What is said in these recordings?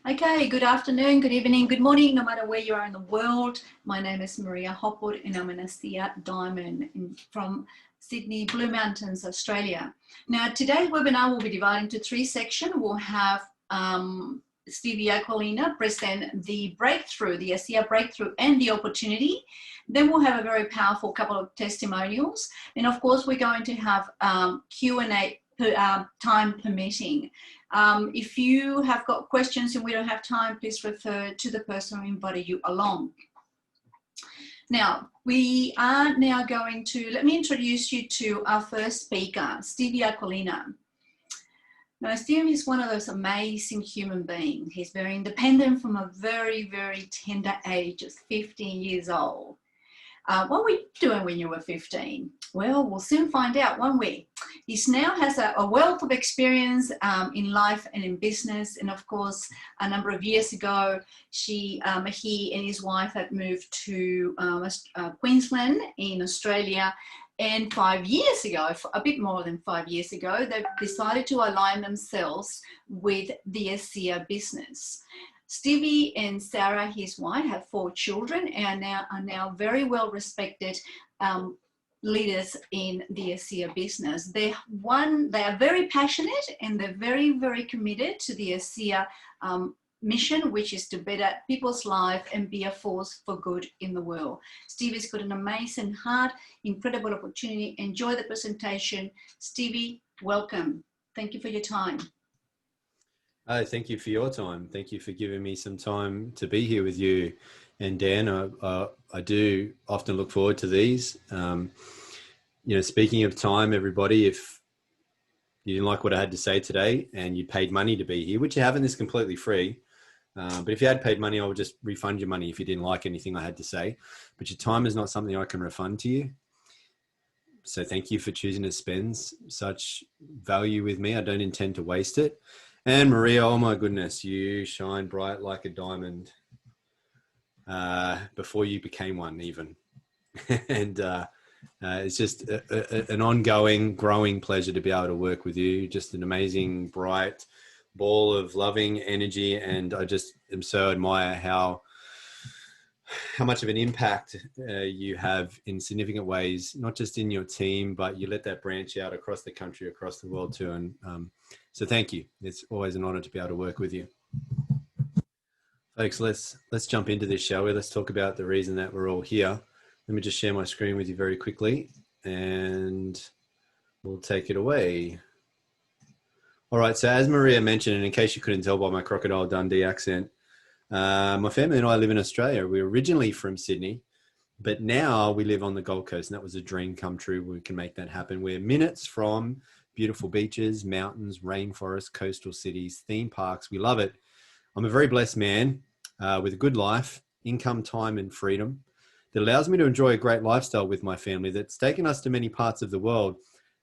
Okay, good afternoon, good evening, good morning, no matter where you are in the world. My name is Maria Hopwood and I'm an ASEA Diamond from Sydney, Blue Mountains, Australia. Now, today's webinar will be divided into three sections. We'll have Stevie Aquilina present the breakthrough, the ASEA breakthrough and the opportunity. Then we'll have a very powerful couple of testimonials. And of course, we're going to have Q&A time permitting. If you have got questions and we don't have time, please refer to the person who invited you along. Now, we are now going to, let me introduce you to our first speaker, Stevie Aquilina. Now, Stevie is one of those amazing human beings. He's very independent from a very, very tender age of 15 years old. What were you doing when you were 15? Well, we'll soon find out, won't we? He now has a wealth of experience in life and in business. And of course, a number of years ago, he and his wife had moved to Queensland in Australia. And 5 years ago, a bit more than 5 years ago, they decided to align themselves with the ASEA business. Stevie and Sarah, his wife, have 4 children and are now very well respected leaders in the ASEA business. They are very passionate and they're very, very committed to the ASEA mission, which is to better people's life and be a force for good in the world. Stevie's got an amazing heart, incredible opportunity. Enjoy the presentation. Stevie, welcome. Thank you for your time. Thank you for your time. Thank you for giving me some time to be here with you. And Dan, I do often look forward to these. Speaking of time, everybody, if you didn't like what I had to say today and you paid money to be here, which you haven't, is completely free. But if you had paid money, I would just refund your money if you didn't like anything I had to say. But your time is not something I can refund to you. So thank you for choosing to spend such value with me. I don't intend to waste it. And Maria, oh my goodness, you shine bright like a diamond before you became one even. And it's just an ongoing, growing pleasure to be able to work with you. Just an amazing, bright ball of loving energy. And I just am so admire how much of an impact you have in significant ways, not just in your team, but you let that branch out across the country, across the world too. And so thank you. It's always an honor to be able to work with you. Folks, let's jump into this, shall we? Let's talk about the reason that we're all here. Let me just share my screen with you very quickly and we'll take it away. All right, so as Maria mentioned, and in case you couldn't tell by my Crocodile Dundee accent, my family and I live in Australia. We're originally from Sydney, but now we live on the Gold Coast, and that was a dream come true. We can make that happen. We're minutes from beautiful beaches, mountains, rainforests, coastal cities, theme parks. We love it. I'm a very blessed man with a good life, income, time, and freedom that allows me to enjoy a great lifestyle with my family that's taken us to many parts of the world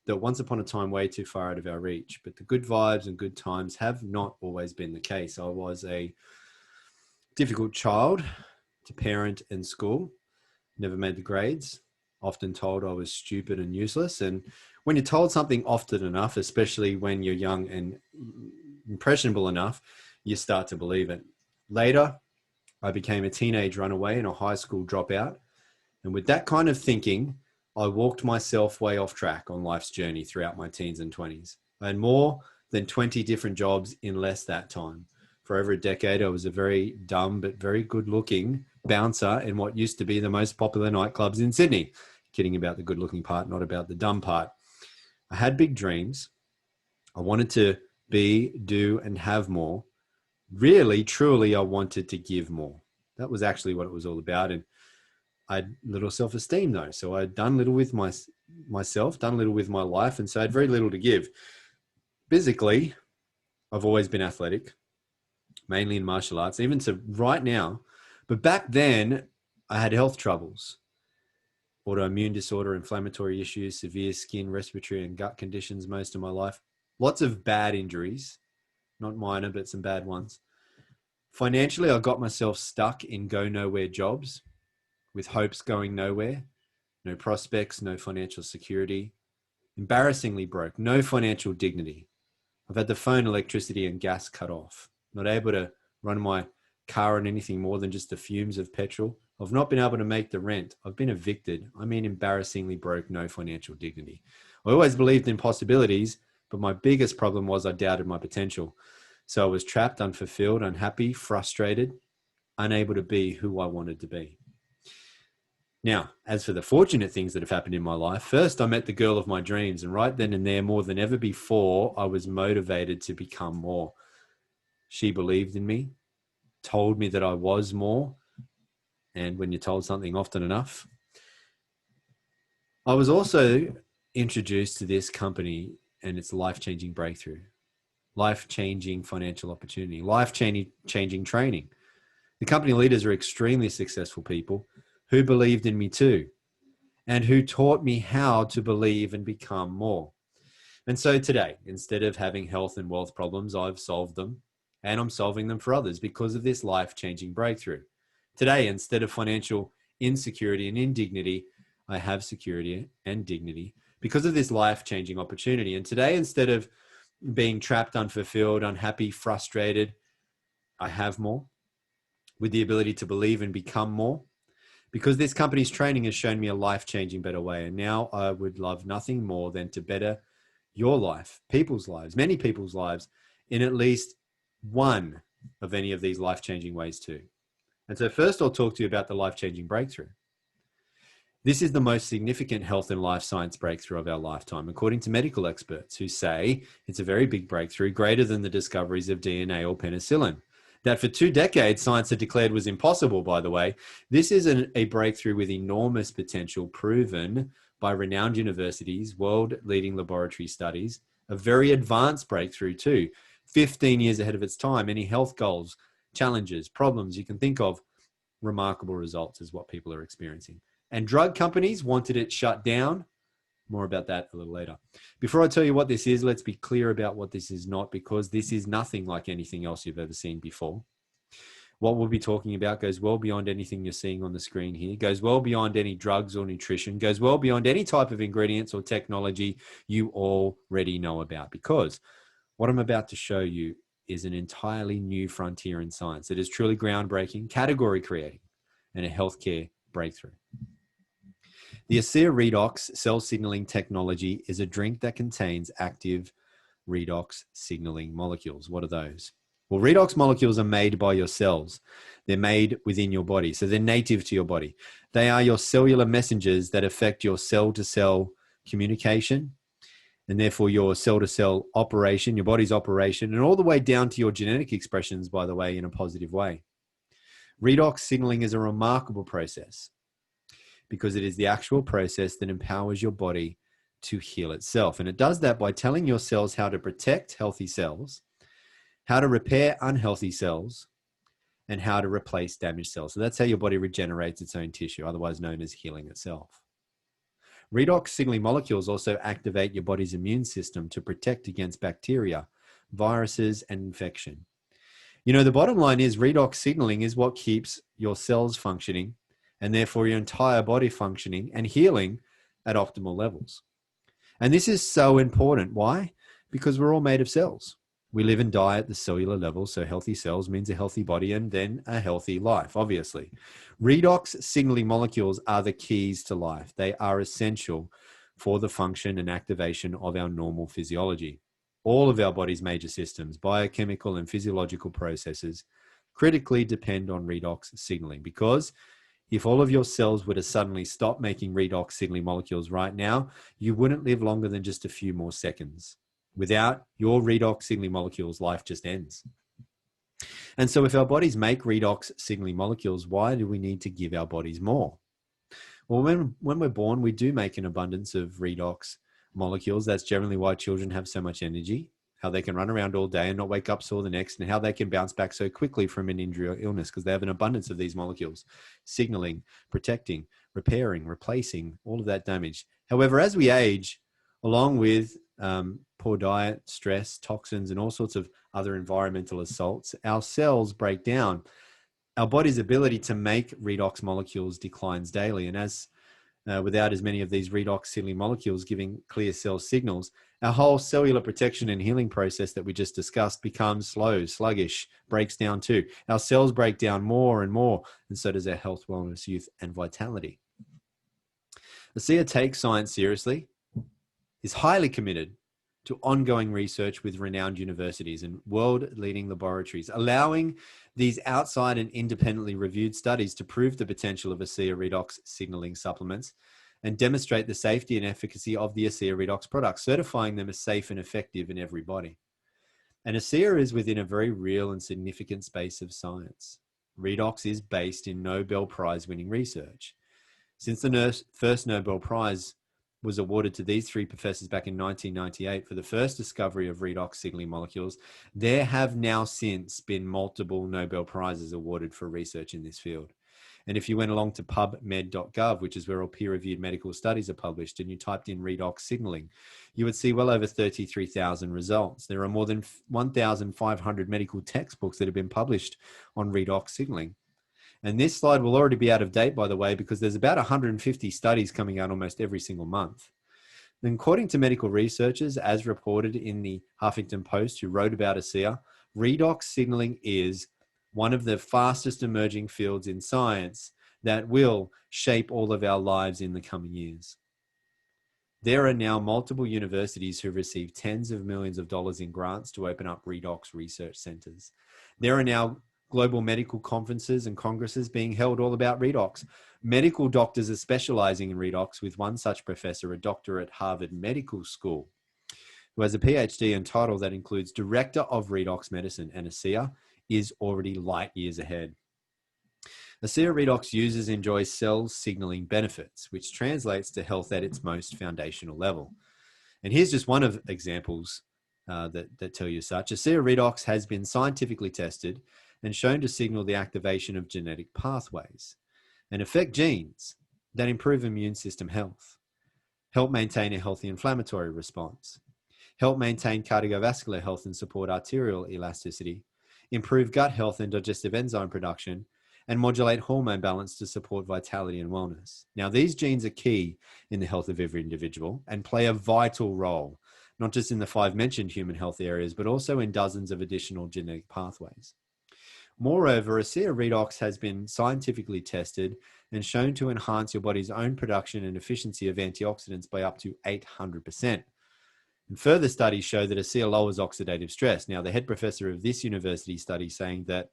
that once upon a time way too far out of our reach. But the good vibes and good times have not always been the case. I was a difficult child to parent and school, never made the grades, often told I was stupid and useless. And when you're told something often enough, especially when you're young and impressionable enough, you start to believe it. Later, I became a teenage runaway and a high school dropout. And with that kind of thinking, I walked myself way off track on life's journey throughout my teens and 20s. I had more than 20 different jobs in less that time. For over a decade, I was a very dumb but very good-looking bouncer in what used to be the most popular nightclubs in Sydney. Kidding about the good-looking part, not about the dumb part. I had big dreams. I wanted to be, do, and have more. Really, truly, I wanted to give more. That was actually what it was all about. And I had little self-esteem though. So I'd done little with myself, done little with my life. And so I had very little to give. Physically, I've always been athletic, mainly in martial arts, even to right now. But back then I had health troubles, autoimmune disorder, inflammatory issues, severe skin, respiratory and gut conditions most of my life. Lots of bad injuries, not minor, but some bad ones. Financially, I got myself stuck in go nowhere jobs with hopes going nowhere, no prospects, no financial security, embarrassingly broke, no financial dignity. I've had the phone, electricity and gas cut off, not able to run my car on anything more than just the fumes of petrol. I've not been able to make the rent. I've been evicted. I mean, embarrassingly broke, no financial dignity. I always believed in possibilities, but my biggest problem was I doubted my potential. So I was trapped, unfulfilled, unhappy, frustrated, unable to be who I wanted to be. Now, as for the fortunate things that have happened in my life, first I met the girl of my dreams, and right then and there, more than ever before, I was motivated to become more. She believed in me, told me that I was more, and when you're told something often enough. I was also introduced to this company and its life-changing breakthrough, life-changing financial opportunity, life-changing training. The company leaders are extremely successful people who believed in me too, and who taught me how to believe and become more. And so today, instead of having health and wealth problems, I've solved them, and I'm solving them for others because of this life-changing breakthrough. Today, instead of financial insecurity and indignity, I have security and dignity because of this life-changing opportunity. And today, instead of being trapped, unfulfilled, unhappy, frustrated, I have more, with the ability to believe and become more, because this company's training has shown me a life-changing better way. And now I would love nothing more than to better your life, people's lives, many people's lives, in at least one of any of these life-changing ways too. And so first I'll talk to you about the life-changing breakthrough. This is the most significant health and life science breakthrough of our lifetime, according to medical experts who say it's a very big breakthrough, greater than the discoveries of DNA or penicillin. That for 2 decades, science had declared was impossible, by the way. This is a breakthrough with enormous potential, proven by renowned universities, world-leading laboratory studies, a very advanced breakthrough too, 15 years ahead of its time. Any health goals, challenges, problems you can think of, remarkable results is what people are experiencing. And drug companies wanted it shut down. More about that a little later. Before I tell you what this is, let's be clear about what this is not, because this is nothing like anything else you've ever seen before. What we'll be talking about goes well beyond anything you're seeing on the screen here, goes well beyond any drugs or nutrition, goes well beyond any type of ingredients or technology you already know about, because what I'm about to show you is an entirely new frontier in science. It is truly groundbreaking, category creating, and a healthcare breakthrough. The ASEA Redox cell signaling technology is a drink that contains active redox signaling molecules. What are those? Well, redox molecules are made by your cells. They're made within your body, so they're native to your body. They are your cellular messengers that affect your cell-to-cell communication, and therefore your cell-to-cell operation, your body's operation, and all the way down to your genetic expressions, by the way, in a positive way. Redox signaling is a remarkable process, because it is the actual process that empowers your body to heal itself. And it does that by telling your cells how to protect healthy cells, how to repair unhealthy cells, and how to replace damaged cells. So that's how your body regenerates its own tissue, otherwise known as healing itself. Redox signaling molecules also activate your body's immune system to protect against bacteria, viruses, and infection. You know, the bottom line is redox signaling is what keeps your cells functioning, and therefore your entire body functioning and healing at optimal levels. And this is so important. Why? Because we're all made of cells. We live and die at the cellular level, so healthy cells means a healthy body and then a healthy life, obviously. Redox signaling molecules are the keys to life. They are essential for the function and activation of our normal physiology. All of our body's major systems, biochemical and physiological processes, critically depend on redox signaling, because if all of your cells were to suddenly stop making redox signaling molecules right now, you wouldn't live longer than just a few more seconds. Without your redox signaling molecules, life just ends. And so if our bodies make redox signaling molecules, why do we need to give our bodies more? Well, when we're born, we do make an abundance of redox molecules. That's generally why children have so much energy, how they can run around all day and not wake up sore the next, and how they can bounce back so quickly from an injury or illness, because they have an abundance of these molecules, signaling, protecting, repairing, replacing all of that damage. However, as we age, along with poor diet, stress, toxins, and all sorts of other environmental assaults, our cells break down. Our body's ability to make redox molecules declines daily. And as without as many of these redox signaling molecules giving clear cell signals, our whole cellular protection and healing process that we just discussed becomes slow, sluggish, breaks down too. Our cells break down more and more, and so does our health, wellness, youth, and vitality. ASEA takes science seriously, is highly committed to ongoing research with renowned universities and world-leading laboratories, allowing these outside and independently reviewed studies to prove the potential of ASEA redox signaling supplements and demonstrate the safety and efficacy of the ASEA redox products, certifying them as safe and effective in every body. And ASEA is within a very real and significant space of science. Redox is based in Nobel Prize-winning research. Since the first Nobel Prize was awarded to these three professors back in 1998 for the first discovery of redox signaling molecules, there have now since been multiple Nobel Prizes awarded for research in this field. And if you went along to pubmed.gov, which is where all peer-reviewed medical studies are published, and you typed in redox signaling, you would see well over 33,000 results. There are more than 1,500 medical textbooks that have been published on redox signaling. And this slide will already be out of date, by the way, because there's about 150 studies coming out almost every single month. And according to medical researchers, as reported in the Huffington Post, who wrote about ASEA, redox signaling is one of the fastest emerging fields in science that will shape all of our lives in the coming years. There are now multiple universities who receive tens of millions of dollars in grants to open up redox research centers. There are now global medical conferences and congresses being held all about redox. Medical doctors are specializing in redox, with one such professor, a doctor at Harvard Medical School, who has a PhD and title that includes Director of Redox Medicine, and ASEA is already light years ahead. ASEA redox users enjoy cell signaling benefits, which translates to health at its most foundational level. And here's just one of examples that tell you such. ASEA redox has been scientifically tested and shown to signal the activation of genetic pathways and affect genes that improve immune system health, help maintain a healthy inflammatory response, help maintain cardiovascular health and support arterial elasticity, improve gut health and digestive enzyme production, and modulate hormone balance to support vitality and wellness. Now, these genes are key in the health of every individual and play a vital role, not just in the 5 mentioned human health areas, but also in dozens of additional genetic pathways. Moreover, ASEA redox has been scientifically tested and shown to enhance your body's own production and efficiency of antioxidants by up to 800%. And further studies show that ASEA lowers oxidative stress. Now, the head professor of this university study saying that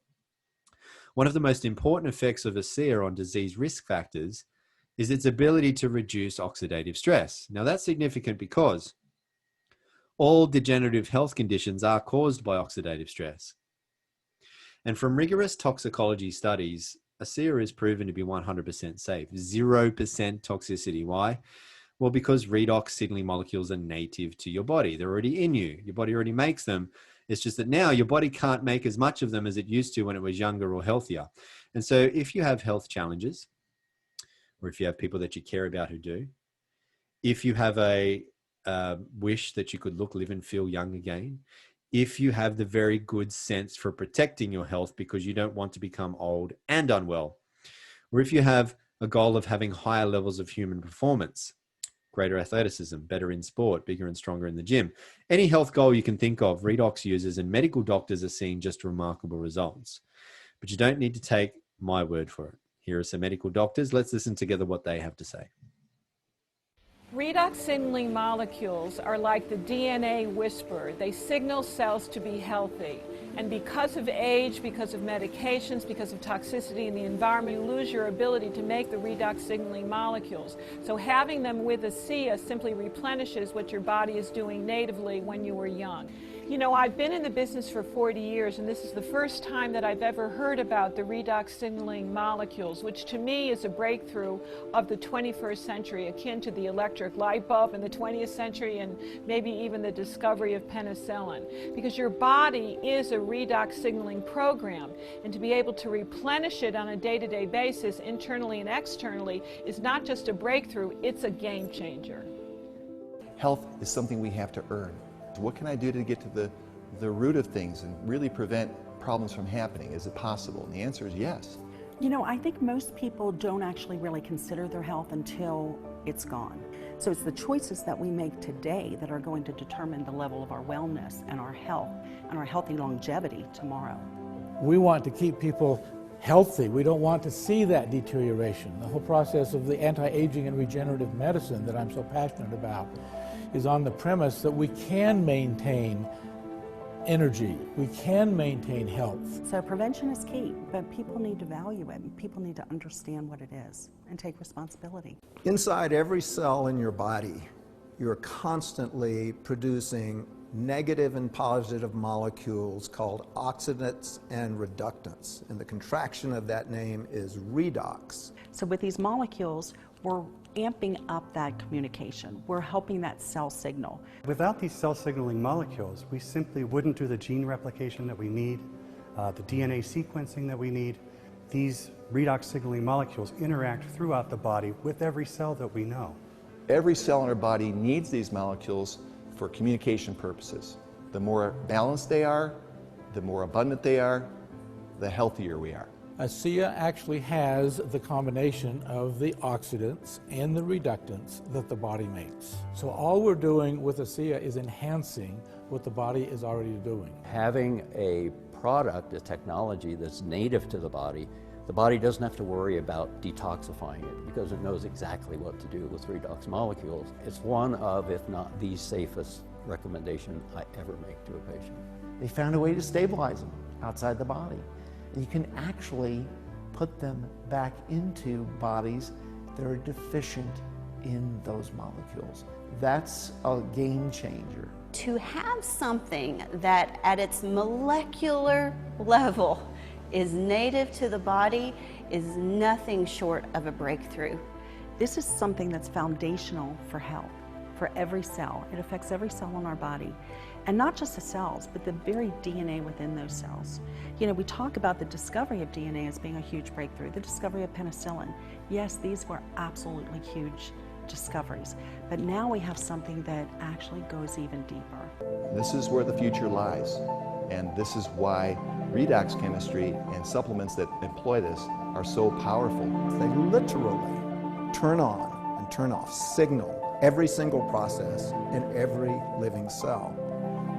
one of the most important effects of ASEA on disease risk factors is its ability to reduce oxidative stress. Now, that's significant because all degenerative health conditions are caused by oxidative stress. And from rigorous toxicology studies, ASEA is proven to be 100% safe, 0% toxicity. Why? Well, because redox signaling molecules are native to your body. They're already in you. Your body already makes them. It's just that now your body can't make as much of them as it used to when it was younger or healthier. And so if you have health challenges, or if you have people that you care about who do, if you have a wish that you could look, live, and feel young again, if you have the very good sense for protecting your health because you don't want to become old and unwell, or if you have a goal of having higher levels of human performance, greater athleticism, better in sport, bigger and stronger in the gym, any health goal you can think of, redox users and medical doctors are seeing just remarkable results. But you don't need to take my word for it. Here are some medical doctors. Let's listen together what they have to say. Redox signaling molecules are like the DNA whisperer. They signal cells to be healthy. And because of age, because of medications, because of toxicity in the environment, you lose your ability to make the redox signaling molecules. So having them with ASEA simply replenishes what your body is doing natively when you were young. You know, I've been in the business for 40 years, and this is the first time that I've ever heard about the redox signaling molecules, which to me is a breakthrough of the 21st century, akin to the electric light bulb in the 20th century and maybe even the discovery of penicillin. Because your body is a redox signaling program, and to be able to replenish it on a day-to-day basis, internally and externally, is not just a breakthrough, it's a game changer. Health is something we have to earn. What can I do to get to the root of things and really prevent problems from happening? Is it possible? And the answer is yes. You know, I think most people don't actually really consider their health until it's gone. So it's the choices that we make today that are going to determine the level of our wellness and our health and our healthy longevity tomorrow. We want to keep people healthy. We don't want to see that deterioration. The whole process of the anti-aging and regenerative medicine that I'm so passionate about is on the premise that we can maintain energy, we can maintain health. So prevention is key, but people need to value it, and people need to understand what it is and take responsibility. Inside every cell in your body, you're constantly producing negative and positive molecules called oxidants and reductants. And the contraction of that name is redox. So with these molecules, we're amping up that communication. We're helping that cell signal. Without these cell signaling molecules, we simply wouldn't do the gene replication that we need, the DNA sequencing that we need. These redox signaling molecules interact throughout the body with every cell that we know. Every cell in our body needs these molecules for communication purposes. The more balanced they are, the more abundant they are, the healthier we are. ASEA actually has the combination of the oxidants and the reductants that the body makes. So all we're doing with ASEA is enhancing what the body is already doing. Having a product, a technology that's native to the body doesn't have to worry about detoxifying it because it knows exactly what to do with redox molecules. It's one of, if not the safest recommendation I ever make to a patient. They found a way to stabilize them outside the body. And you can actually put them back into bodies that are deficient in those molecules. That's a game changer. To have something that at its molecular level is native to the body is nothing short of a breakthrough. This is something that's foundational for health, for every cell. It affects every cell in our body. And not just the cells, but the very DNA within those cells. You know, we talk about the discovery of DNA as being a huge breakthrough, the discovery of penicillin. Yes, these were absolutely huge discoveries, but now we have something that actually goes even deeper. This is where the future lies, and this is why redox chemistry and supplements that employ this are so powerful. They literally turn on and turn off, signal every single process in every living cell.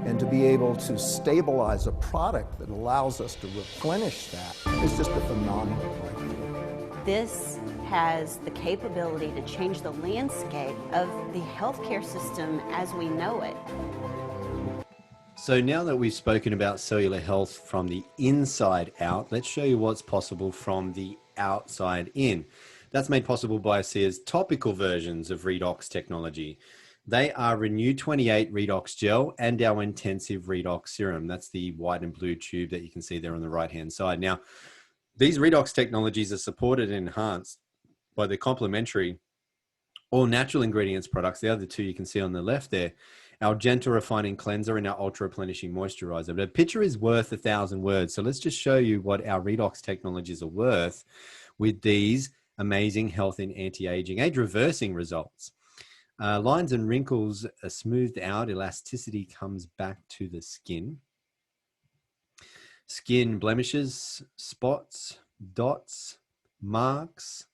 And to be able to stabilize a product that allows us to replenish that is just a phenomenal breakthrough. This has the capability to change the landscape of the healthcare system as we know it. So now that we've spoken about cellular health from the inside out, let's show you what's possible from the outside in. That's made possible by ASEA's topical versions of Redox technology. They are Renew 28 Redox Gel and our Intensive Redox Serum. That's the white and blue tube that you can see there on the right-hand side. Now, these Redox technologies are supported and enhanced by the complementary all natural ingredients products. The other two you can see on the left there, our Gentle Refining Cleanser and our Ultra Replenishing Moisturizer. But a picture is worth 1,000 words. So let's just show you what our Redox technologies are worth with these amazing health and anti-aging, age-reversing results. Lines and wrinkles are smoothed out. Elasticity comes back to the skin. Skin blemishes, spots, dots, marks,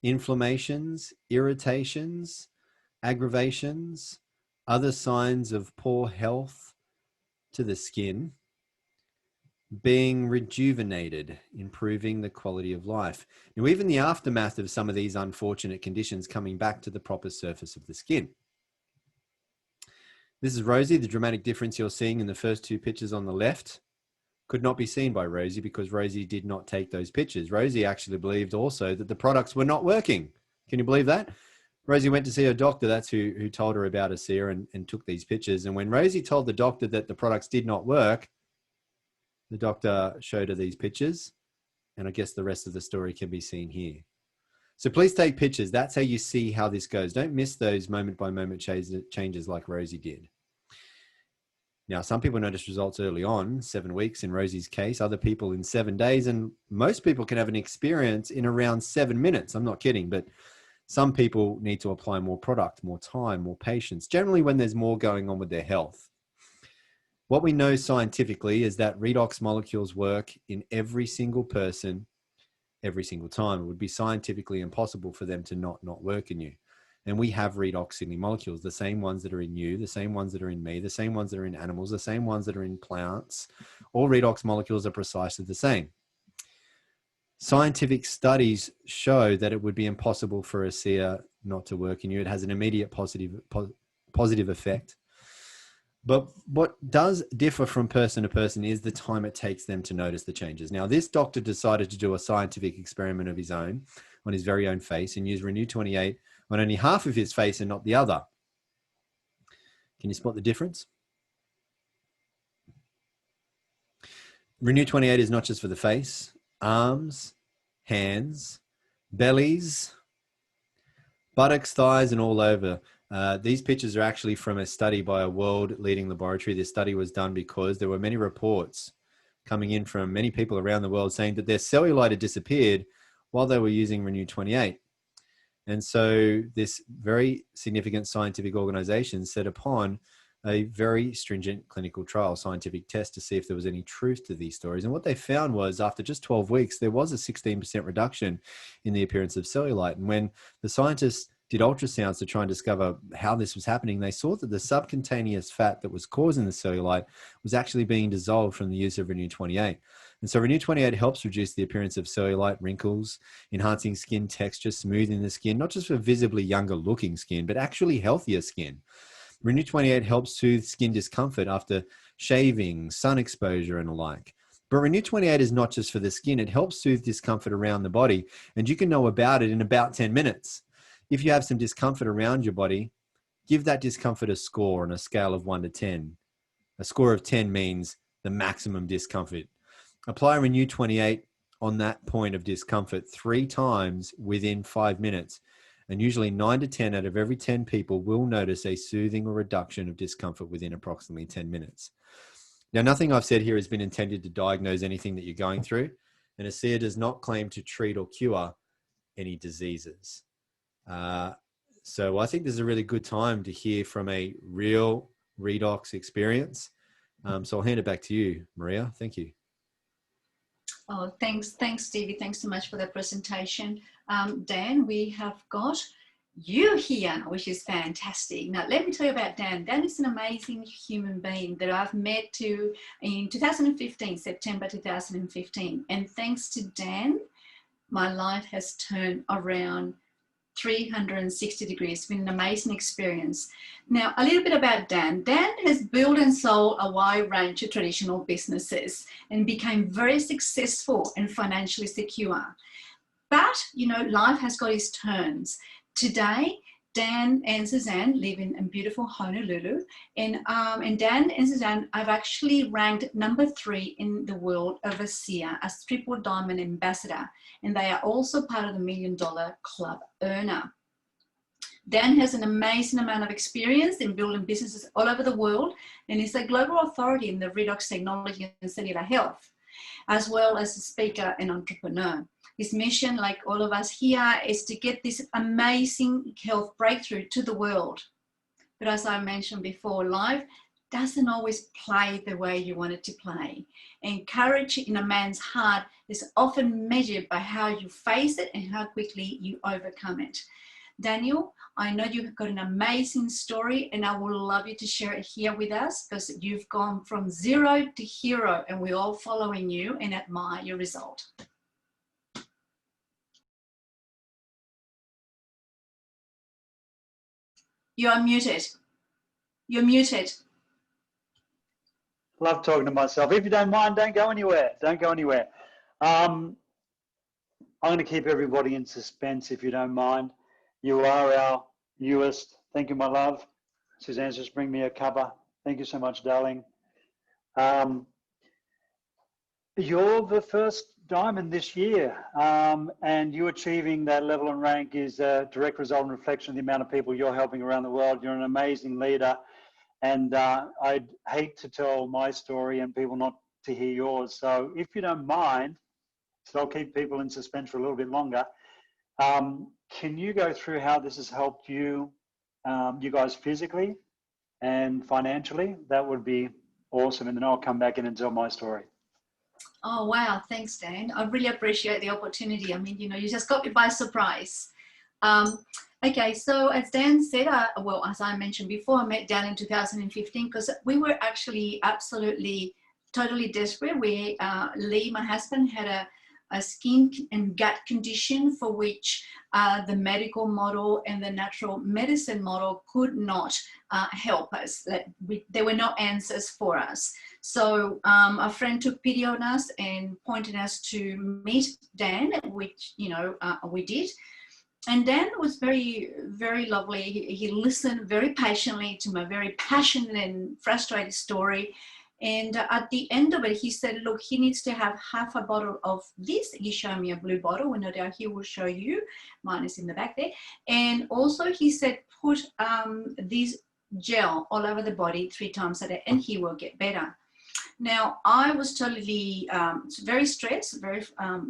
inflammations, irritations, aggravations, other signs of poor health to the skin, being rejuvenated, improving the quality of life. Now, even the aftermath of some of these unfortunate conditions coming back to the proper surface of the skin. This is Rosie. The dramatic difference you're seeing in the first two pictures on the left could not be seen by Rosie because Rosie did not take those pictures. Rosie actually believed also that the products were not working. Can you believe that? Rosie went to see her doctor. That's who told her about ASEA and took these pictures. And when Rosie told the doctor that the products did not work, the doctor showed her these pictures, and I guess the rest of the story can be seen here. So please take pictures. That's how you see how this goes. Don't miss those moment-by-moment changes like Rosie did. Now, some people notice results early on, 7 weeks in Rosie's case, other people in 7 days, and most people can have an experience in around 7 minutes. I'm not kidding, but some people need to apply more product, more time, more patience, generally when there's more going on with their health. What we know scientifically is that redox molecules work in every single person, every single time. It would be scientifically impossible for them to not work in you. And we have redox signaling molecules, the same ones that are in you, the same ones that are in me, the same ones that are in animals, the same ones that are in plants. All redox molecules are precisely the same. Scientific studies show that it would be impossible for ASEA not to work in you. It has an immediate positive effect. But what does differ from person to person is the time it takes them to notice the changes. Now, this doctor decided to do a scientific experiment of his own on his very own face and use Renew 28 on only half of his face and not the other. Can you spot the difference? Renew 28 is not just for the face, arms, hands, bellies, buttocks, thighs, and all over. These pictures are actually from a study by a world-leading laboratory. This study was done because there were many reports coming in from many people around the world saying that their cellulite had disappeared while they were using Renew 28. And so this very significant scientific organization set upon a very stringent clinical trial, scientific test to see if there was any truth to these stories. And what they found was after just 12 weeks, there was a 16% reduction in the appearance of cellulite. And when the scientists did ultrasounds to try and discover how this was happening, they saw that the subcutaneous fat that was causing the cellulite was actually being dissolved from the use of Renew 28. And so Renew 28 helps reduce the appearance of cellulite, wrinkles, enhancing skin texture, smoothing the skin, not just for visibly younger looking skin, but actually healthier skin. Renew 28 helps soothe skin discomfort after shaving, sun exposure, and the like. But Renew 28 is not just for the skin. It helps soothe discomfort around the body, and you can know about it in about 10 minutes. If you have some discomfort around your body, give that discomfort a score on a scale of 1 to 10. A score of 10 means the maximum discomfort. Apply Renew 28 on that point of discomfort 3 times within 5 minutes. And usually 9 to 10 out of every 10 people will notice a soothing or reduction of discomfort within approximately 10 minutes. Now, nothing I've said here has been intended to diagnose anything that you're going through, and ASEA does not claim to treat or cure any diseases. So I think this is a really good time to hear from a real redox experience. So I'll hand it back to you, Maria. Thank you. Oh, thanks, Stevie. Thanks so much for that presentation. Dan, we have got you here, which is fantastic. Now, let me tell you about Dan. Dan is an amazing human being that I've met in 2015, September 2015. And thanks to Dan, my life has turned around 360 degrees. It's been an amazing experience. Now, a little bit about Dan. Dan has built and sold a wide range of traditional businesses and became very successful and financially secure. But, you know, life has got its turns. Today, Dan and Suzanne live in beautiful Honolulu, and Dan and Suzanne have actually ranked number 3 in the world of ASEA as Triple Diamond Ambassador, and they are also part of the $1 Million Club earner. Dan has an amazing amount of experience in building businesses all over the world, and is a global authority in the redox technology and cellular health, as well as a speaker and entrepreneur. His mission, like all of us here, is to get this amazing health breakthrough to the world. But as I mentioned before, life doesn't always play the way you want it to play. And courage in a man's heart is often measured by how you face it and how quickly you overcome it. Daniel, I know you've got an amazing story, and I would love you to share it here with us, because you've gone from 0 to hero, and we're all following you and admire your result. You are muted. You're muted. Love talking to myself. If you don't mind, don't go anywhere. Don't go anywhere. I'm going to keep everybody in suspense if you don't mind. You are our newest. Thank you, my love. Suzanne's just bring me a cuppa. Thank you so much, darling. You're the first diamond this year, and you achieving that level and rank is a direct result and reflection of the amount of people you're helping around the world. You're an amazing leader, and I'd hate to tell my story and people not to hear yours. So if you don't mind, so I'll keep people in suspense for a little bit longer. Can you go through how this has helped you, you guys physically and financially? That would be awesome, and then I'll come back in and tell my story. Oh, wow. Thanks, Dan. I really appreciate the opportunity. I mean, you just got me by surprise. Okay, so as Dan said, well, as I mentioned before, I met Dan in 2015 because we were actually absolutely, totally desperate. Lee, my husband, had a skin and gut condition for which the medical model and the natural medicine model could not help us. There were no answers for us. So a friend took pity on us and pointed us to meet Dan, which, we did. And Dan was very, very lovely. He listened very patiently to my very passionate and frustrated story. And at the end of it, he said, look, he needs to have half a bottle of this. He showed me a blue bottle, and no doubt he will show you. Mine is in the back there. And also he said, put this gel all over the body 3 times a day, and he will get better. Now, I was totally very stressed, I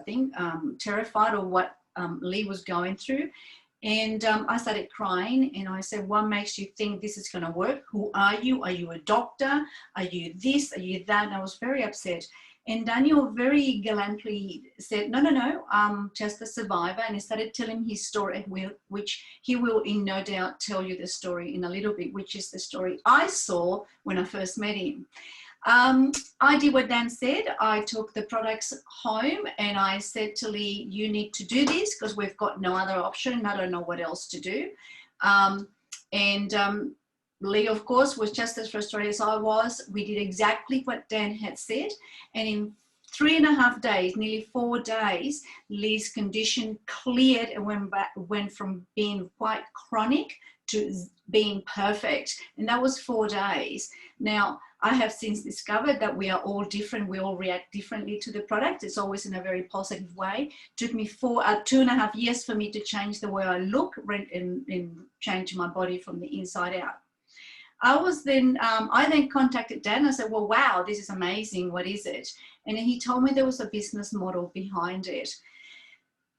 think, terrified of what Lee was going through. And I started crying, and I said, what makes you think this is going to work? Who are you? Are you a doctor? Are you this? Are you that? And I was very upset. And Daniel very gallantly said, no, I'm just a survivor. And he started telling his story, which he will in no doubt tell you the story in a little bit, which is the story I saw when I first met him. I did what Dan said. I took the products home and I said to Lee, you need to do this because we've got no other option. I don't know what else to do. Lee, of course, was just as frustrated as I was. We did exactly what Dan had said. And in 3.5 days, nearly 4 days, Lee's condition cleared and went from being quite chronic to being perfect. And that was 4 days. Now, I have since discovered that we are all different. We all react differently to the product. It's always in a very positive way. It took me 2.5 years for me to change the way I look and change my body from the inside out. I then contacted Dan. I said, well, wow, this is amazing. What is it? And he told me there was a business model behind it.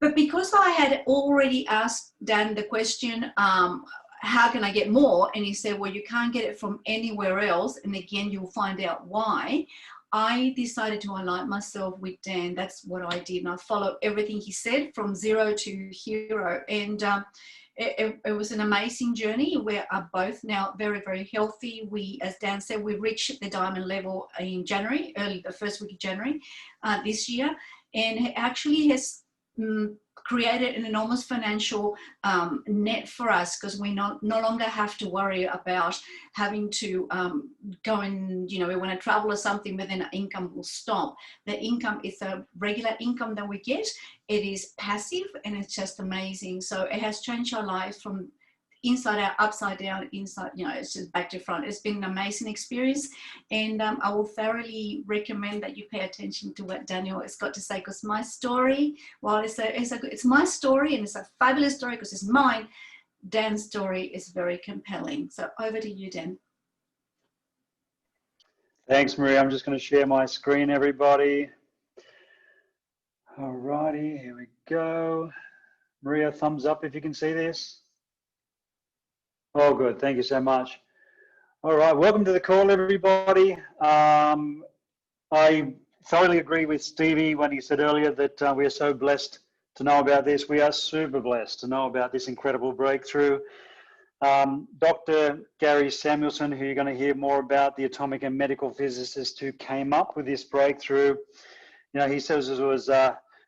But because I had already asked Dan the question, how can I get more? And he said, well, you can't get it from anywhere else. And again, you'll find out why. I decided to align myself with Dan. That's what I did. And I followed everything he said from zero to hero. And it was an amazing journey. We are both now very, very healthy. As Dan said, we reached the diamond level in January, the first week of January this year. And it actually has created an enormous financial net for us because we no longer have to worry about having to go and, we want to travel or something, but then our income will stop. The income is a regular income that we get. It is passive and it's just amazing. So it has changed our lives from inside out, upside down, inside, it's just back to front. It's been an amazing experience. And I will thoroughly recommend that you pay attention to what Daniel has got to say, because my story, while it's my story and it's a fabulous story because it's mine, Dan's story is very compelling. So over to you, Dan. Thanks, Maria. I'm just going to share my screen, everybody. All righty, here we go. Maria, thumbs up if you can see this. Oh, good. Thank you so much. All right. Welcome to the call, everybody. I thoroughly agree with Stevie when he said earlier that we are so blessed to know about this. We are super blessed to know about this incredible breakthrough. Dr. Gary Samuelson, who you're going to hear more about, the atomic and medical physicist who came up with this breakthrough, he says it was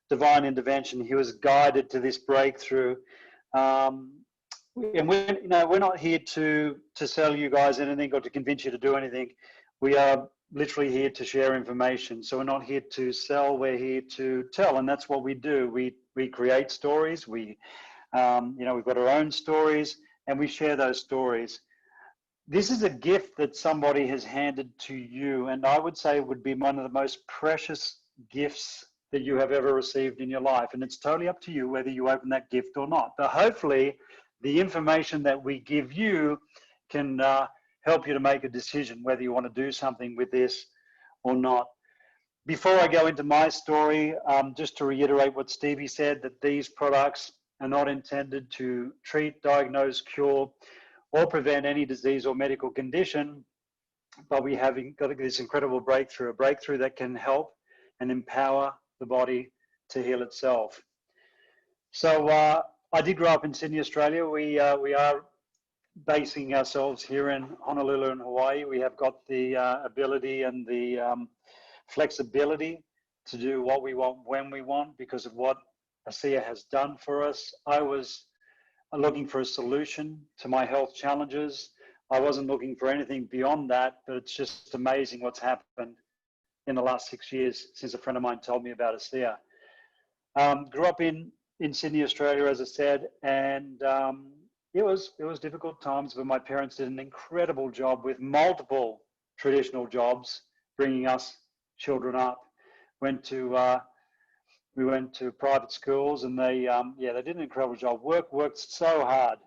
divine intervention. He was guided to this breakthrough. And we're not here to sell you guys anything or to convince you to do anything. We are literally here to share information. So we're not here to sell, we're here to tell, and that's what we do. We create stories. We've got our own stories, and we share those stories. This is a gift that somebody has handed to you, and I would say it would be one of the most precious gifts that you have ever received in your life. And it's totally up to you whether you open that gift or not. But hopefully, the information that we give you can help you to make a decision whether you want to do something with this or not. Before I go into my story, just to reiterate what Stevie said, that these products are not intended to treat, diagnose, cure, or prevent any disease or medical condition. but we have got this incredible breakthrough, a breakthrough that can help and empower the body to heal itself. So I did grow up in Sydney, Australia. We are basing ourselves here in Honolulu in Hawaii. We have got the ability and the flexibility to do what we want when we want because of what ASEA has done for us. I was looking for a solution to my health challenges. I wasn't looking for anything beyond that, but it's just amazing what's happened in the last 6 years since a friend of mine told me about ASEA. Grew up in Sydney, Australia, as I said, and it was difficult times, but my parents did an incredible job with multiple traditional jobs, bringing us children up. We went to private schools, and they did an incredible job. Worked so hard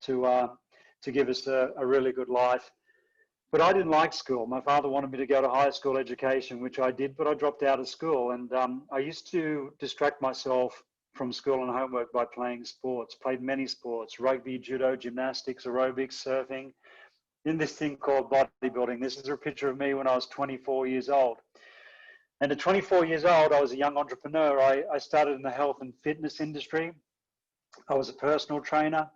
to give us a really good life. But I didn't like school. My father wanted me to go to high school education, which I did, but I dropped out of school. And I used to distract myself from school and homework by playing sports, played many sports, rugby, judo, gymnastics, aerobics, surfing, in this thing called bodybuilding. This is a picture of me when I was 24 years old. And at 24 years old, I was a young entrepreneur. I started in the health and fitness industry. I was a personal trainer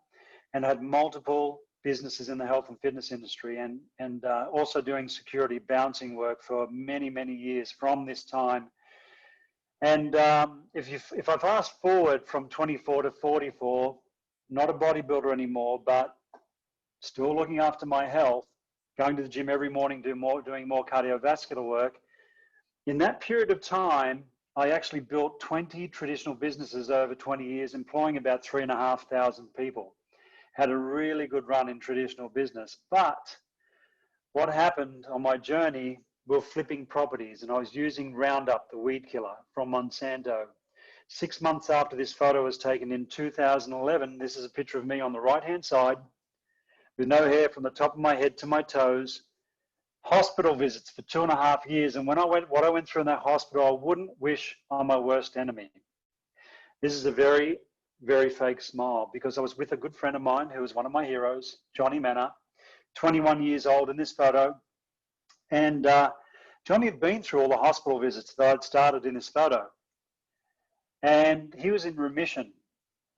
and had multiple businesses in the health and fitness industry, and also doing security bouncing work for many, many years from this time. And if I fast forward from 24 to 44, not a bodybuilder anymore, but still looking after my health, going to the gym every morning, doing more cardiovascular work. In that period of time, I actually built 20 traditional businesses over 20 years, employing about 3,500 people. Had a really good run in traditional business. But what happened on my journey, we were flipping properties, and I was using Roundup, the weed killer from Monsanto. 6 months after this photo was taken in 2011, this is a picture of me on the right-hand side with no hair from the top of my head to my toes, hospital visits for 2.5 years. And what I went through in that hospital, I wouldn't wish on my worst enemy. This is a very, very fake smile, because I was with a good friend of mine who was one of my heroes, Johnny Manor, 21 years old in this photo. And Johnny had been through all the hospital visits that I'd started in this photo. And he was in remission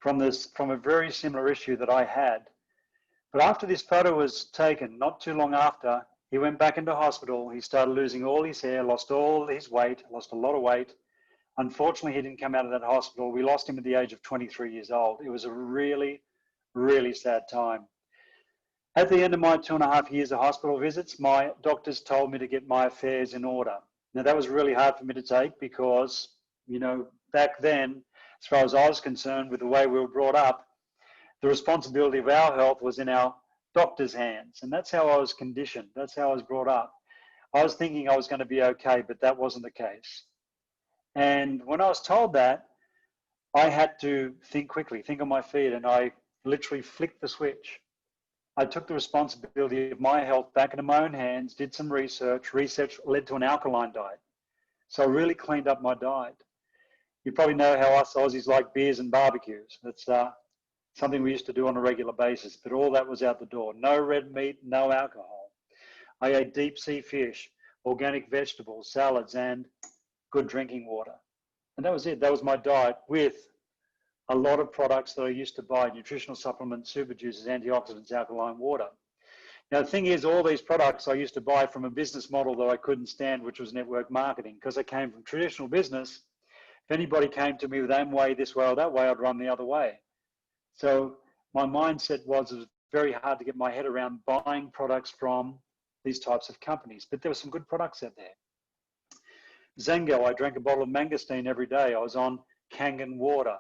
from a very similar issue that I had. But after this photo was taken, not too long after, he went back into hospital. He started losing all his hair, lost all his weight, lost a lot of weight. Unfortunately, he didn't come out of that hospital. We lost him at the age of 23 years old. It was a really, really sad time. At the end of my 2.5 years of hospital visits, my doctors told me to get my affairs in order. Now, that was really hard for me to take because, you know, back then, as far as I was concerned, with the way we were brought up, the responsibility of our health was in our doctor's hands. And that's how I was conditioned. That's how I was brought up. I was thinking I was going to be okay, but that wasn't the case. And when I was told that, I had to think quickly, think on my feet, and I literally flicked the switch. I took the responsibility of my health back into my own hands, did some research. Research led to an alkaline diet. So I really cleaned up my diet. You probably know how us Aussies like beers and barbecues. That's something we used to do on a regular basis, but all that was out the door. No red meat, no alcohol. I ate deep sea fish, organic vegetables, salads, and good drinking water. And that was it. That was my diet, with a lot of products that I used to buy: nutritional supplements, super juices, antioxidants, alkaline water. Now, the thing is, all these products I used to buy from a business model that I couldn't stand, which was network marketing, because I came from traditional business. If anybody came to me with Amway this way or that way, I'd run the other way. So my mindset was, it was very hard to get my head around buying products from these types of companies. But there were some good products out there. Zengo, I drank a bottle of mangosteen every day. I was on Kangen water.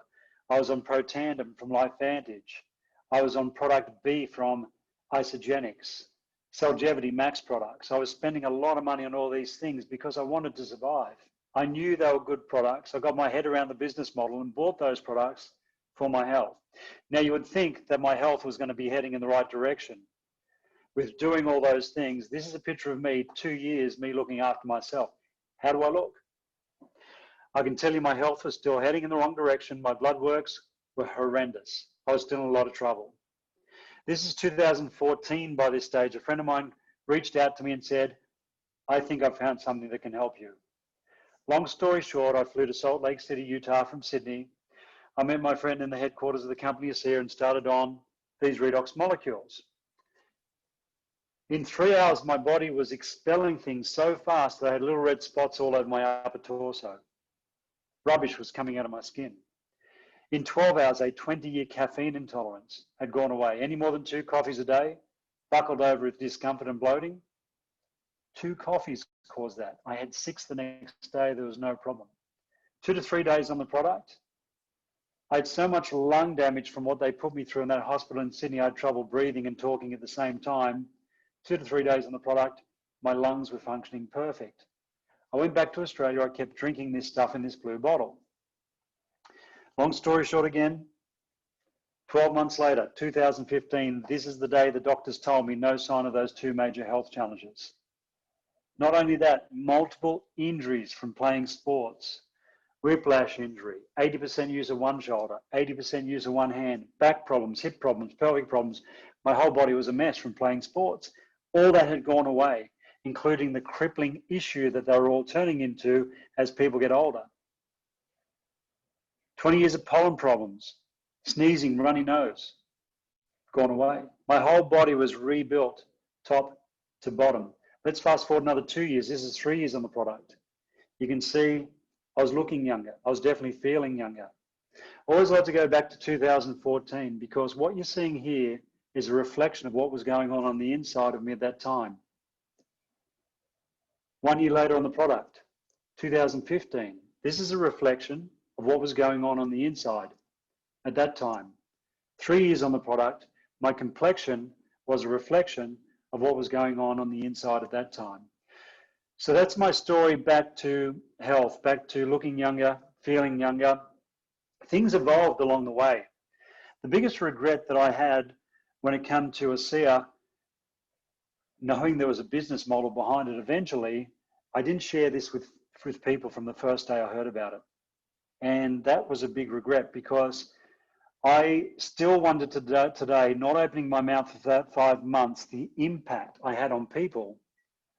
I was on Protandim from LifeVantage. I was on Product B from Isogenics, Celgevity Max products. I was spending a lot of money on all these things because I wanted to survive. I knew they were good products. I got my head around the business model and bought those products for my health. Now, you would think that my health was going to be heading in the right direction with doing all those things. This is a picture of me, 2 years, me looking after myself. How do I look? I can tell you my health was still heading in the wrong direction. My blood works were horrendous. I was still in a lot of trouble. This is 2014 by this stage. A friend of mine reached out to me and said, I think I've found something that can help you. Long story short, I flew to Salt Lake City, Utah from Sydney. I met my friend in the headquarters of the company, ASEA, and started on these redox molecules. In 3 hours, my body was expelling things so fast that I had little red spots all over my upper torso. Rubbish was coming out of my skin. In 12 hours, a 20-year caffeine intolerance had gone away. Any more than 2 coffees a day, buckled over with discomfort and bloating. 2 coffees caused that. I had 6 the next day, there was no problem. 2 to 3 days on the product. I had so much lung damage from what they put me through in that hospital in Sydney, I had trouble breathing and talking at the same time. 2 to 3 days on the product, my lungs were functioning perfect. I went back to Australia, I kept drinking this stuff in this blue bottle. Long story short again, 12 months later, 2015, this is the day the doctors told me no sign of those 2 major health challenges. Not only that, multiple injuries from playing sports, whiplash injury, 80% use of one shoulder, 80% use of one hand, back problems, hip problems, pelvic problems. My whole body was a mess from playing sports. All that had gone away, including the crippling issue that they were all turning into as people get older. 20 years of pollen problems, sneezing, runny nose, gone away. My whole body was rebuilt top to bottom. Let's fast forward another 2 years. This is 3 years on the product. You can see I was looking younger. I was definitely feeling younger. I always like to go back to 2014 because what you're seeing here is a reflection of what was going on the inside of me at that time. 1 year later on the product, 2015. This is a reflection of what was going on the inside at that time. 3 years on the product, my complexion was a reflection of what was going on the inside at that time. So that's my story back to health, back to looking younger, feeling younger. Things evolved along the way. The biggest regret that I had when it came to ASEA, knowing there was a business model behind it eventually, I didn't share this with people from the first day I heard about it. And that was a big regret because I still wonder today, not opening my mouth for that 5 months, the impact I had on people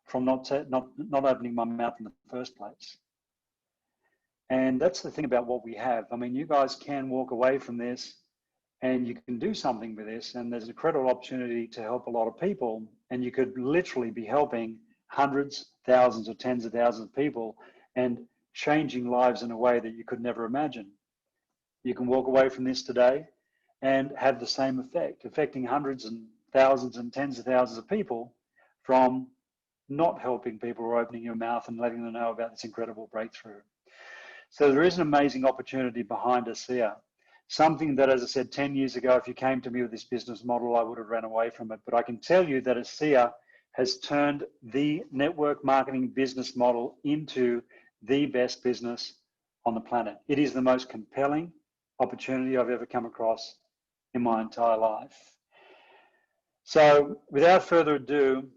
from not opening my mouth in the first place. And that's the thing about what we have. I mean, you guys can walk away from this and you can do something with this, and there's an incredible opportunity to help a lot of people, and you could literally be helping hundreds, thousands, or tens of thousands of people and changing lives in a way that you could never imagine. You can walk away from this today and have the same effect, affecting hundreds and thousands and tens of thousands of people from not helping people or opening your mouth and letting them know about this incredible breakthrough. So there is an amazing opportunity behind ASEA. Something that, as I said, 10 years ago, if you came to me with this business model, I would have ran away from it. But I can tell you that ASEA has turned the network marketing business model into the best business on the planet. It is the most compelling opportunity I've ever come across in my entire life. So without further ado,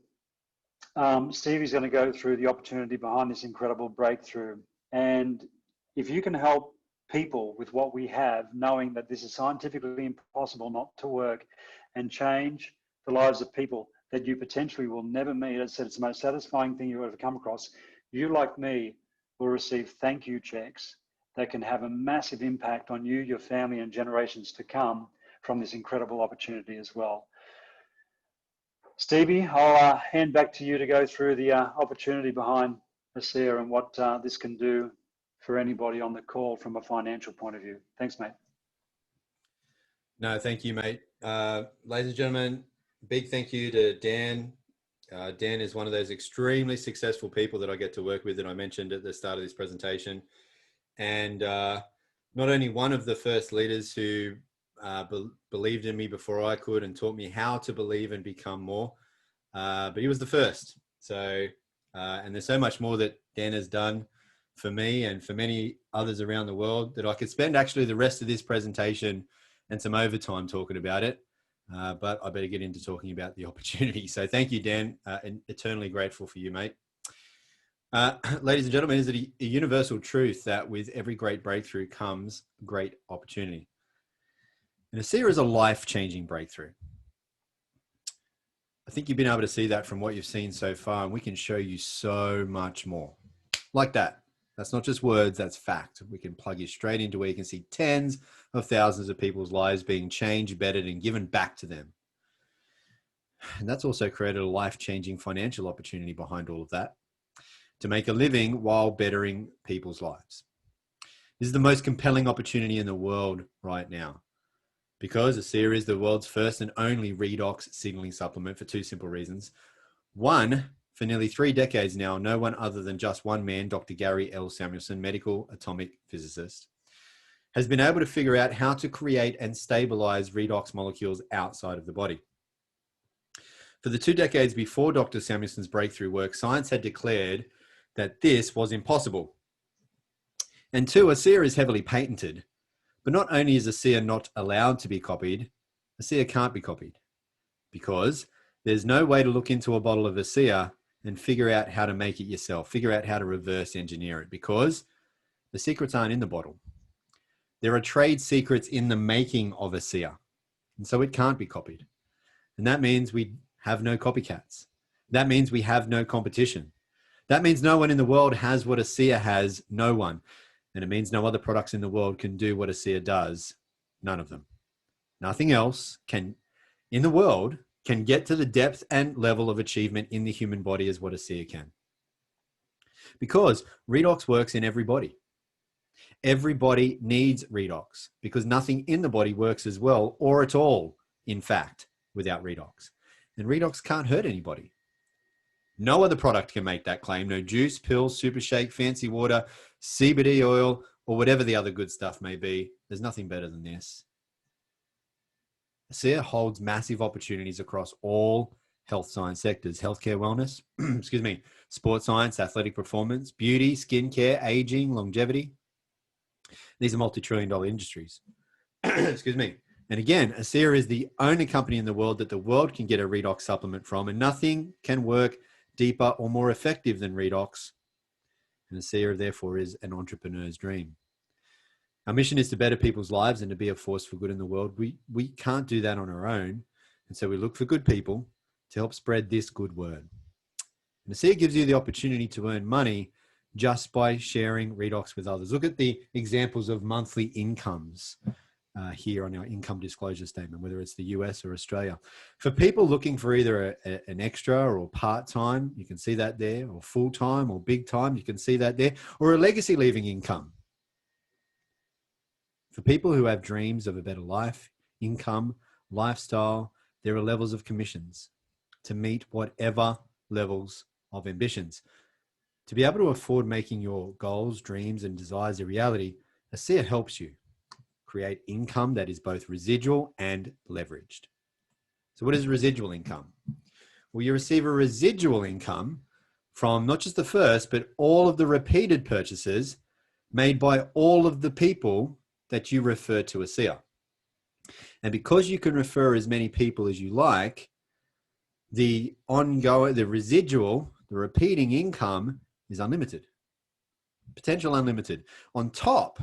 Stevie's going to go through the opportunity behind this incredible breakthrough. And if you can help people with what we have, knowing that this is scientifically impossible not to work, and change the lives of people that you potentially will never meet. As I said, it's the most satisfying thing you've ever come across. You, like me, will receive thank you checks that can have a massive impact on you, your family, and generations to come from this incredible opportunity as well. Stevie, I'll hand back to you to go through the opportunity behind ASEA and what this can do for anybody on the call from a financial point of view. Thanks, mate. No, thank you, mate. Ladies and gentlemen, big thank you to Dan. Dan is one of those extremely successful people that I get to work with that I mentioned at the start of this presentation. And not only one of the first leaders who believed in me before I could and taught me how to believe and become more, but he was the first. So, and there's so much more that Dan has done for me and for many others around the world that I could spend actually the rest of this presentation and some overtime talking about it. But I better get into talking about the opportunity. So thank you, Dan, and eternally grateful for you, mate. Ladies and gentlemen, is it a universal truth that with every great breakthrough comes great opportunity? And ASEA is a life-changing breakthrough. I think you've been able to see that from what you've seen so far, and we can show you so much more. Like that. That's not just words, that's fact. We can plug you straight into where you can see tens of thousands of people's lives being changed, bettered, and given back to them. And that's also created a life-changing financial opportunity behind all of that, to make a living while bettering people's lives. This is the most compelling opportunity in the world right now, because ASEA is the world's first and only redox signaling supplement for two simple reasons. One, for nearly 3 decades now, no one other than just one man, Dr. Gary L. Samuelson, medical atomic physicist, has been able to figure out how to create and stabilize redox molecules outside of the body. For the 2 decades before Dr. Samuelson's breakthrough work, science had declared that this was impossible. And two, ASEA is heavily patented. But not only is ASEA not allowed to be copied, ASEA can't be copied, because there's no way to look into a bottle of ASEA and figure out how to make it yourself, figure out how to reverse engineer it, because the secrets aren't in the bottle. There are trade secrets in the making of ASEA, and so it can't be copied. And that means we have no copycats. That means we have no competition. That means no one in the world has what ASEA has, no one. And it means no other products in the world can do what ASEA does, none of them. Nothing else can, in the world, can get to the depth and level of achievement in the human body as what ASEA can. Because redox works in every body. Every body needs redox, because nothing in the body works as well or at all, in fact, without redox. And redox can't hurt anybody. No other product can make that claim. No juice, pills, super shake, fancy water, CBD oil, or whatever the other good stuff may be. There's nothing better than this. ASEA holds massive opportunities across all health science sectors: healthcare, wellness, excuse me, sports science, athletic performance, beauty, skincare, aging, longevity. These are multi-trillion-dollar industries. Excuse me. And again, ASEA is the only company in the world that the world can get a redox supplement from, and nothing can work deeper or more effective than redox. And ASEA, therefore, is an entrepreneur's dream. Our mission is to better people's lives and to be a force for good in the world. We can't do that on our own. And so we look for good people to help spread this good word. And ASEA gives you the opportunity to earn money just by sharing redox with others. Look at the examples of monthly incomes here on our income disclosure statement, whether it's the US or Australia. For people looking for either an extra or part-time, you can see that there, or full-time or big time, you can see that there, or a legacy leaving income. For people who have dreams of a better life, income, lifestyle, there are levels of commissions to meet whatever levels of ambitions. To be able to afford making your goals, dreams, and desires a reality, ASEA helps you create income that is both residual and leveraged. So what is residual income? Well, you receive a residual income from not just the first, but all of the repeated purchases made by all of the people that you refer to ASEA. And because you can refer as many people as you like, the residual, the repeating income is unlimited, potential unlimited. On top,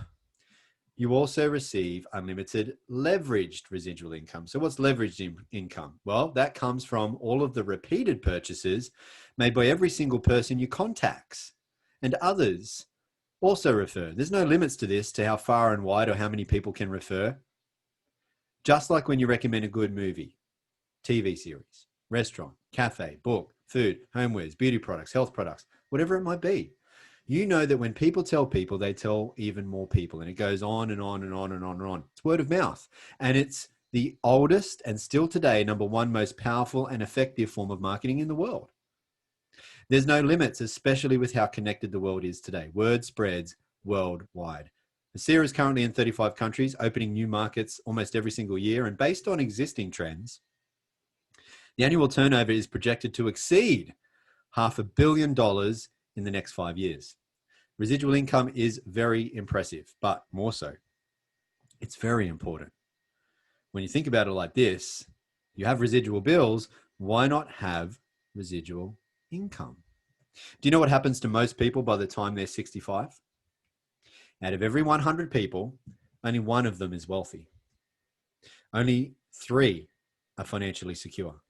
you also receive unlimited leveraged residual income. So what's leveraged income? Well, that comes from all of the repeated purchases made by every single person you contact, and others also refer. There's no limits to this, to how far and wide or how many people can refer. Just like when you recommend a good movie, TV series, restaurant, cafe, book, food, homewares, beauty products, health products, whatever it might be. You know that when people tell people, they tell even more people, and it goes on and on and on and on and on. It's word of mouth, and it's the oldest and still today #1 most powerful and effective form of marketing in the world. There's no limits, especially with how connected the world is today. Word spreads worldwide. ASEA is currently in 35 countries, opening new markets almost every single year, and based on existing trends, the annual turnover is projected to exceed $500 million in the next 5 years. Residual income is very impressive, but more so, it's very important. When you think about it like this, you have residual bills, why not have residual income? Do you know what happens to most people by the time they're 65? Out of every 100 people, only one of them is wealthy. Only 3 are financially secure.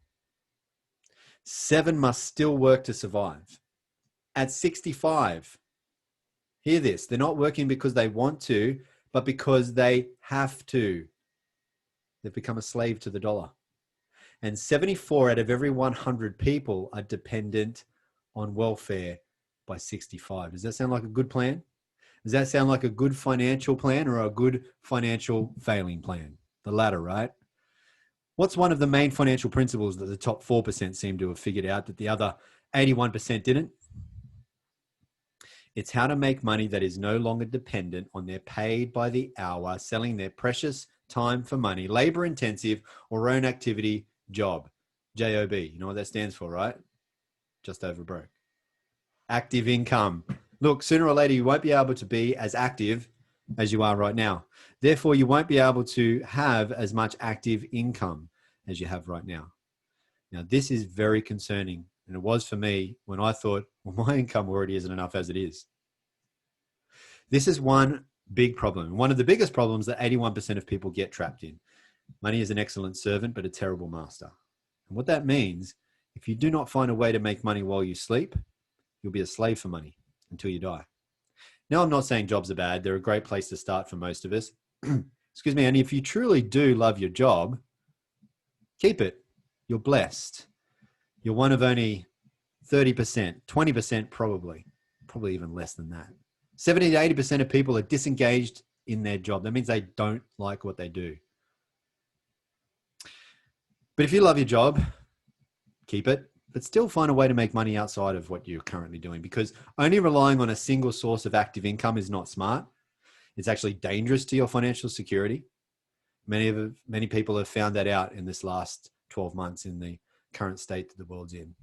7 must still work to survive. At 65, hear this, they're not working because they want to, but because they have to. They've become a slave to the dollar. And 74 out of every 100 people are dependent on welfare by 65. Does that sound like a good plan? Does that sound like a good financial plan or a good financial failing plan? The latter, right? What's one of the main financial principles that the top 4% seem to have figured out that the other 81% didn't? It's how to make money that is no longer dependent on their paid by the hour, selling their precious time for money, labor intensive or own activity job. JOB. You know what that stands for, right? Just over broke. Active income. Look, sooner or later, you won't be able to be as active as you are right now. Therefore, you won't be able to have as much active income as you have right now. Now, this is very concerning. And it was for me when I thought, well, my income already isn't enough as it is. This is one big problem. One of the biggest problems that 81% of people get trapped in. Money is an excellent servant, but a terrible master. And what that means, if you do not find a way to make money while you sleep, you'll be a slave for money until you die. Now, I'm not saying jobs are bad. They're a great place to start for most of us. Excuse me. And if you truly do love your job, keep it. You're blessed. You're one of only 30%, 20% probably even less than that. 70 to 80% of people are disengaged in their job. That means they don't like what they do. But if you love your job, keep it, but still find a way to make money outside of what you're currently doing, because only relying on a single source of active income is not smart. It's actually dangerous to your financial security. Many people have found that out in this last 12 months in the current state that the world's in.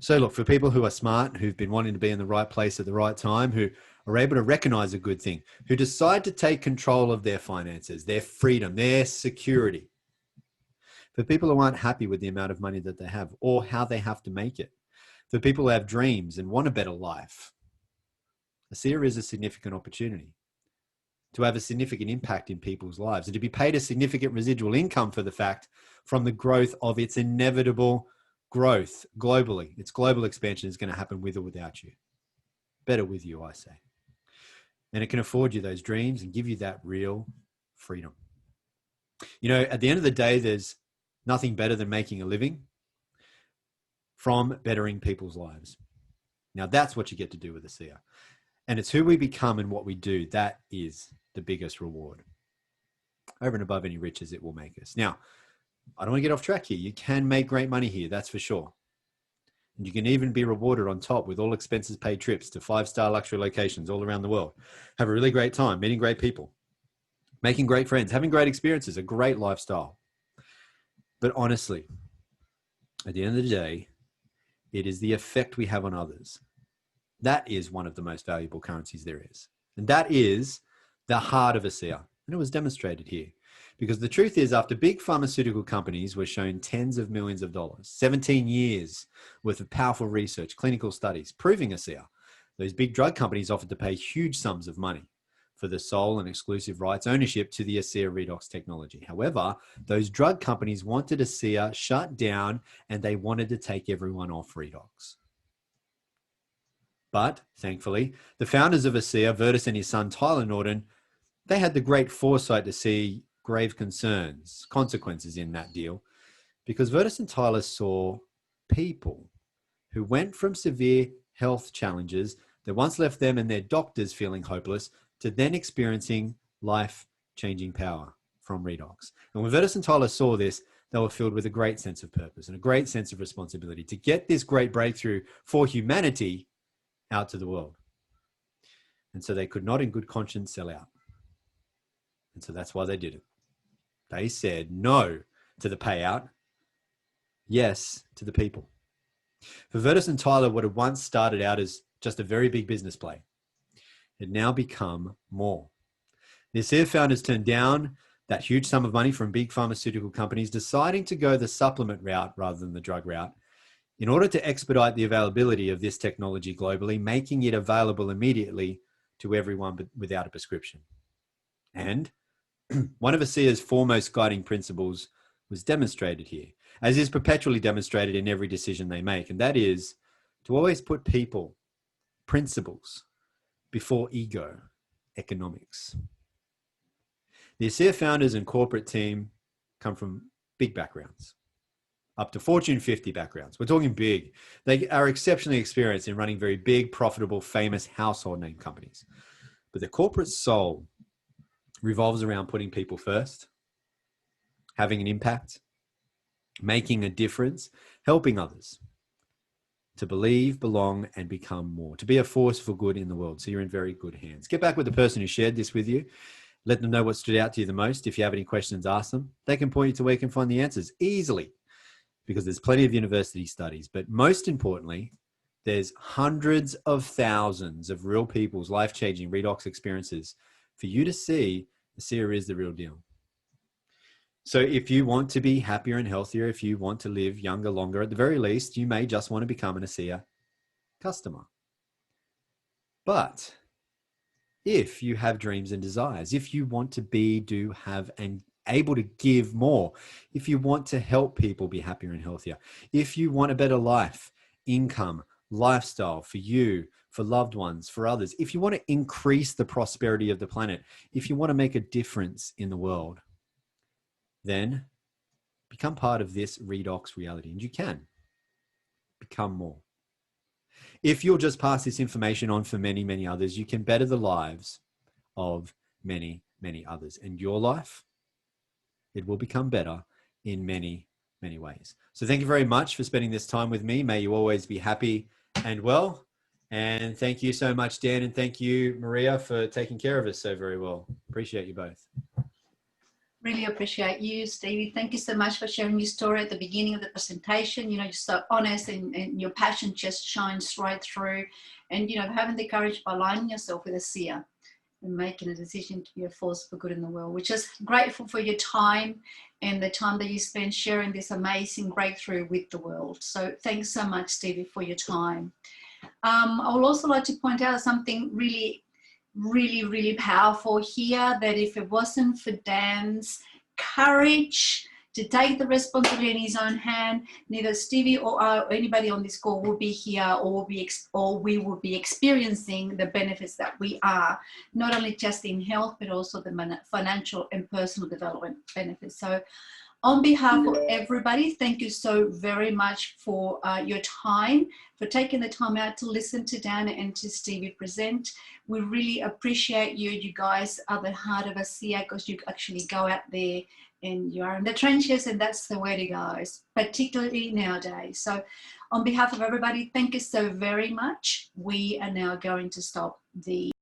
So look, for people who are smart, who've been wanting to be in the right place at the right time, who are able to recognize a good thing, who decide to take control of their finances, their freedom, their security. For people who aren't happy with the amount of money that they have or how they have to make it. For people who have dreams and want a better life. ASEA is a significant opportunity to have a significant impact in people's lives and to be paid a significant residual income for the fact from the growth of its inevitable growth globally. Its global expansion is going to happen with or without you. Better with you, I say. And it can afford you those dreams and give you that real freedom. You know, at the end of the day, there's nothing better than making a living from bettering people's lives. Now, that's what you get to do with ASEA. And it's who we become and what we do. That is the biggest reward. Over and above any riches it will make us. Now, I don't want to get off track here. You can make great money here, that's for sure. And you can even be rewarded on top with all expenses paid trips to 5-star luxury locations all around the world. Have a really great time, meeting great people, making great friends, having great experiences, a great lifestyle. But honestly, at the end of the day, it is the effect we have on others. That is one of the most valuable currencies there is. And that is the heart of ASEA. And it was demonstrated here. Because the truth is, after big pharmaceutical companies were shown tens of millions of dollars, 17 years worth of powerful research, clinical studies, proving ASEA, those big drug companies offered to pay huge sums of money for the sole and exclusive rights ownership to the ASEA Redox technology. However, those drug companies wanted ASEA shut down and they wanted to take everyone off Redox. But thankfully, the founders of ASEA, Virtus and his son Tyler Norton, they had the great foresight to see grave consequences in that deal, because Virtus and Tyler saw people who went from severe health challenges that once left them and their doctors feeling hopeless to then experiencing life-changing power from Redox. And when Virtus and Tyler saw this, they were filled with a great sense of purpose and a great sense of responsibility to get this great breakthrough for humanity out to the world. And so they could not in good conscience sell out. And so that's why they did it. They said no to the payout, yes to the people. For Virtus and Tyler, what had once started out as just a very big business play had now become more. The ASEA founders turned down that huge sum of money from big pharmaceutical companies, deciding to go the supplement route rather than the drug route in order to expedite the availability of this technology globally, making it available immediately to everyone but without a prescription. And one of ASEA's foremost guiding principles was demonstrated here. as is perpetually demonstrated in every decision they make. And that is to always put people, principles, before ego, economics. The ASEA founders and corporate team come from big backgrounds, up to Fortune 50 backgrounds. We're talking big. They are exceptionally experienced in running very big, profitable, famous household name companies. But the corporate soul revolves around putting people first, having an impact, making a difference, helping others to believe, belong, and become more, to be a force for good in the world. So you're in very good hands. Get back with the person who shared this with you. Let them know what stood out to you the most. If you have any questions, ask them. They can point you to where you can find the answers easily, because there's plenty of university studies. But most importantly, there's hundreds of thousands of real people's life-changing redox experiences for you to see ASEA is the real deal. So if you want to be happier and healthier, if you want to live younger, longer, at the very least, you may just want to become an ASEA customer. But if you have dreams and desires, if you want to be, do, have, and able to give more, if you want to help people be happier and healthier, if you want a better life, income, lifestyle for you, for loved ones, for others, if you want to increase the prosperity of the planet, if you want to make a difference in the world, then become part of this redox reality. And you can become more. If you'll just pass this information on for many, many others, you can better the lives of many, many others. And your life, it will become better in many, many ways. So thank you very much for spending this time with me. May you always be happy and well. And thank you so much, Dan. And thank you, Maria, for taking care of us so very well. Appreciate you both. Really appreciate you, Stevie. Thank you so much for sharing your story at the beginning of the presentation. You know, you're so honest, and your passion just shines right through. And, you know, having the courage by aligning yourself with ASEA and making a decision to be a force for good in the world. We're just grateful for your time and the time that you spent sharing this amazing breakthrough with the world. So thanks so much, Stevie, for your time. I would also like to point out something really powerful here, that if it wasn't for Dan's courage to take the responsibility in his own hand, neither Stevie or anybody on this call will be here, or we will be experiencing the benefits that we are, not only just in health, but also the financial and personal development benefits. So on behalf of everybody, thank you so very much for your time, for taking the time out to listen to Dan and to Stevie present. We really appreciate you. You guys are the heart of ASEA, because you actually go out there and you are in the trenches, and that's the way to go, particularly nowadays. So on behalf of everybody, thank you so very much. We are now going to stop the